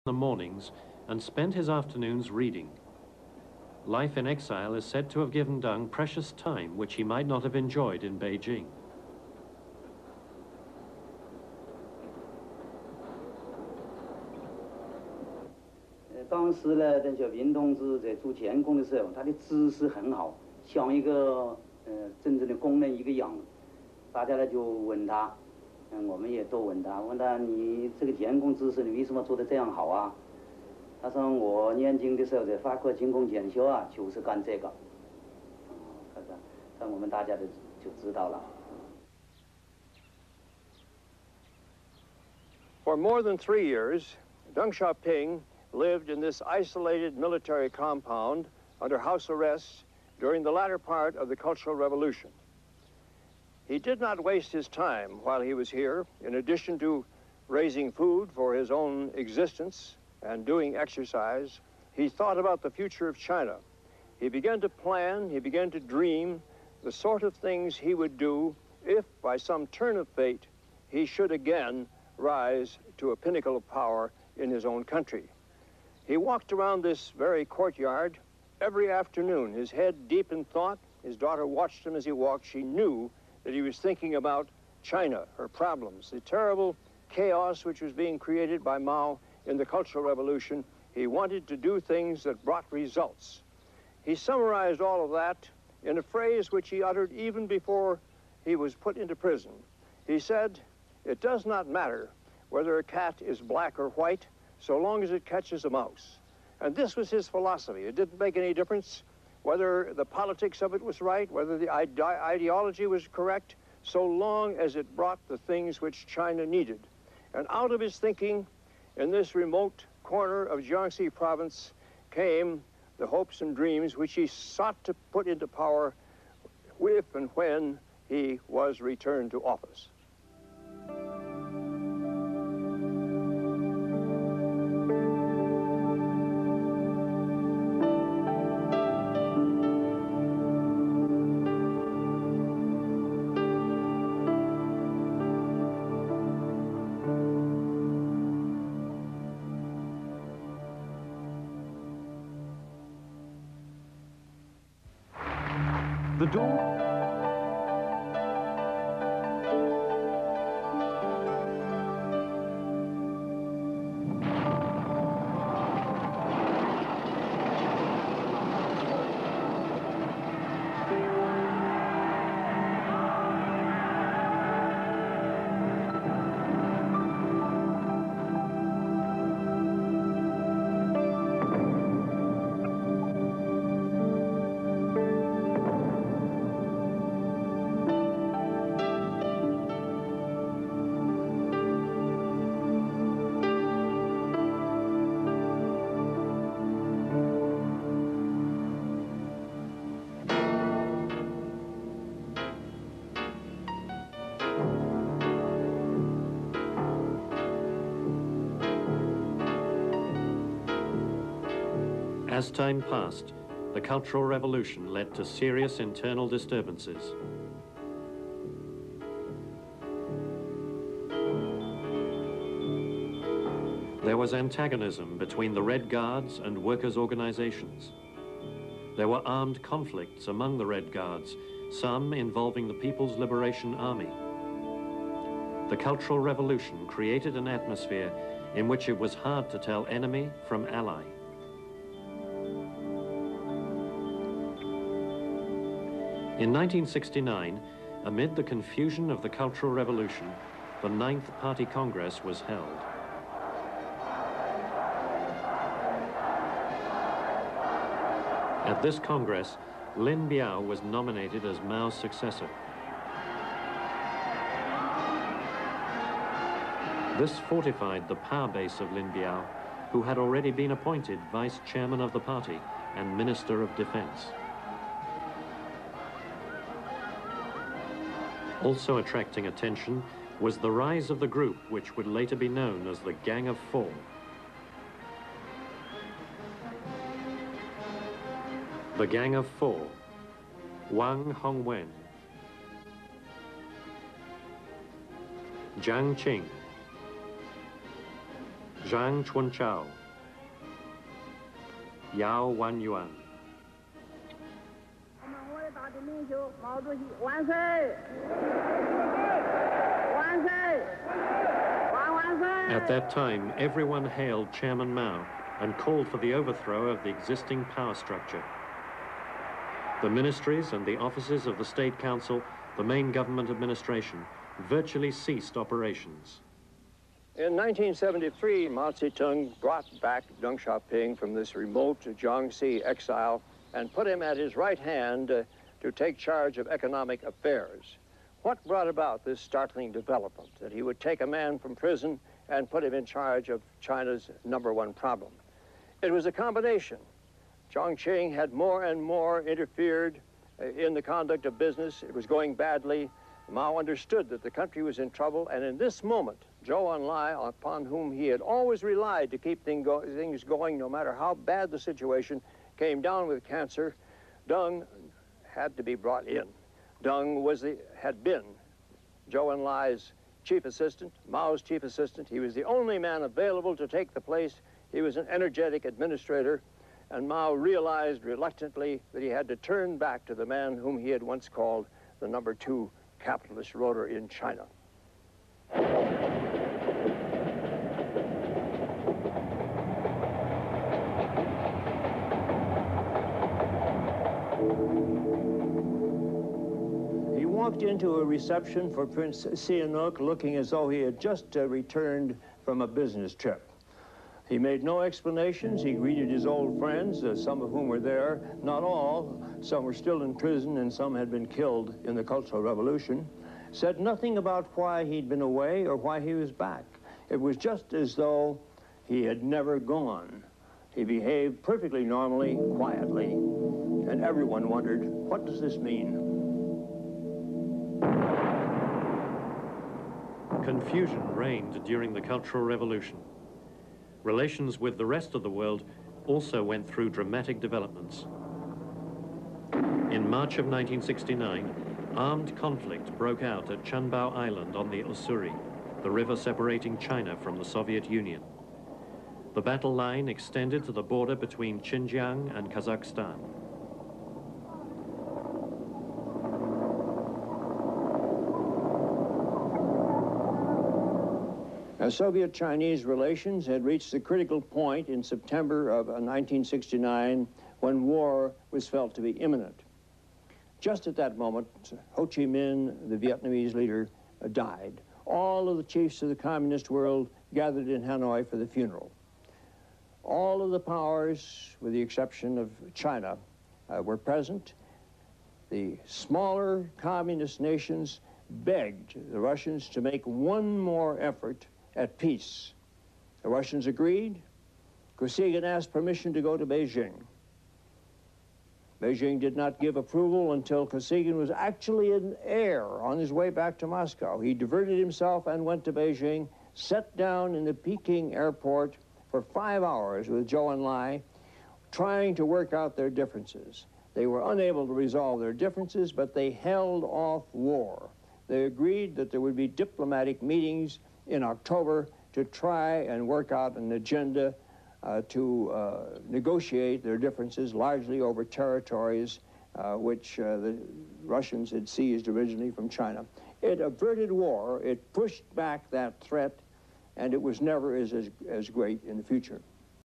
the mornings and spent his afternoons reading. Life in exile is said to have given Deng precious time which he might not have enjoyed in Beijing. 当时呢，邓小平同志在做监工的时候，他的姿势很好，像一个真正的工人一个样。大家呢就问他，我们也都问他，你这个监工姿势你为什么做得这样好啊？他说我年轻的时候在法国军工检修啊，就是干这个。那我们大家就知道了。 For more than 3 years, Deng Xiaoping lived in this isolated military compound under house arrest during the latter part of the Cultural Revolution. He did not waste his time while he was here. In addition to raising food for his own existence and doing exercise, he thought about the future of China. He began to plan, he began to dream the sort of things he would do if, by some turn of fate, he should again rise to a pinnacle of power in his own country. He walked around this very courtyard every afternoon, his head deep in thought. His daughter watched him as he walked. She knew that he was thinking about China, her problems, the terrible chaos which was being created by Mao in the Cultural Revolution. He wanted to do things that brought results. He summarized all of that in a phrase which he uttered even before he was put into prison. He said, "It does not matter whether a cat is black or white, so long as it catches a mouse." And this was his philosophy. It didn't make any difference whether the politics of it was right, whether the ideology was correct, so long as it brought the things which China needed. And out of his thinking, in this remote corner of Jiangxi province, came the hopes and dreams which he sought to put into power if and when he was returned to office. The door. As time passed, the Cultural Revolution led to serious internal disturbances. There was antagonism between the Red Guards and workers' organizations. There were armed conflicts among the Red Guards, some involving the People's Liberation Army. The Cultural Revolution created an atmosphere in which it was hard to tell enemy from ally. In 1969, amid the confusion of the Cultural Revolution, the 9th Party Congress was held. At this Congress, Lin Biao was nominated as Mao's successor. This fortified the power base of Lin Biao, who had already been appointed vice chairman of the party and Minister of Defense. Also attracting attention was the rise of the group which would later be known as the Gang of Four. The Gang of Four: Wang Hongwen, Jiang Qing, Zhang Chunchao, Yao Wanyuan. At that time, everyone hailed Chairman Mao and called for the overthrow of the existing power structure. The ministries and the offices of the State Council, the main government administration, virtually ceased operations. In 1973, Mao Zedong brought back Deng Xiaoping from this remote Jiangxi exile and put him at his right hand to take charge of economic affairs. What brought about this startling development, that he would take a man from prison and put him in charge of China's #1 problem? It was a combination. Chongqing had more and more interfered in the conduct of business. It was going badly. Mao understood that the country was in trouble, and in this moment, Zhou Enlai, upon whom he had always relied to keep things going no matter how bad the situation, came down with cancer. Deng had to be brought in. Deng had been Zhou Enlai's chief assistant, Mao's chief assistant. He was the only man available to take the place. He was an energetic administrator, and Mao realized reluctantly that he had to turn back to the man whom he had once called the #2 capitalist ruler in China. He walked into a reception for Prince Sihanouk looking as though he had just returned from a business trip. He made no explanations. He greeted his old friends, some of whom were there, not all. Some were still in prison and some had been killed in the Cultural Revolution. Said nothing about why he'd been away or why he was back. It was just as though he had never gone. He behaved perfectly normally, quietly, and everyone wondered, what does this mean? Confusion reigned during the Cultural Revolution. Relations with the rest of the world also went through dramatic developments. In March of 1969, armed conflict broke out at Chunbao Island on the Ussuri, the river separating China from the Soviet Union. The battle line extended to the border between Xinjiang and Kazakhstan. Soviet-Chinese relations had reached the critical point in September of 1969 when war was felt to be imminent. Just at that moment, Ho Chi Minh, the Vietnamese leader, died. All of the chiefs of the communist world gathered in Hanoi for the funeral. All of the powers, with the exception of China, were present. The smaller communist nations begged the Russians to make one more effort at peace. The Russians agreed. Kosygin asked permission to go to Beijing. Beijing did not give approval until Kosygin was actually in air on his way back to Moscow. He diverted himself and went to Beijing, sat down in the Peking airport for 5 hours with Zhou Enlai, trying to work out their differences. They were unable to resolve their differences, but they held off war. They agreed that there would be diplomatic meetings in October to try and work out an agenda to negotiate their differences, largely over territories which the Russians had seized originally from China. It averted war, it pushed back that threat, and it was never as great in the future.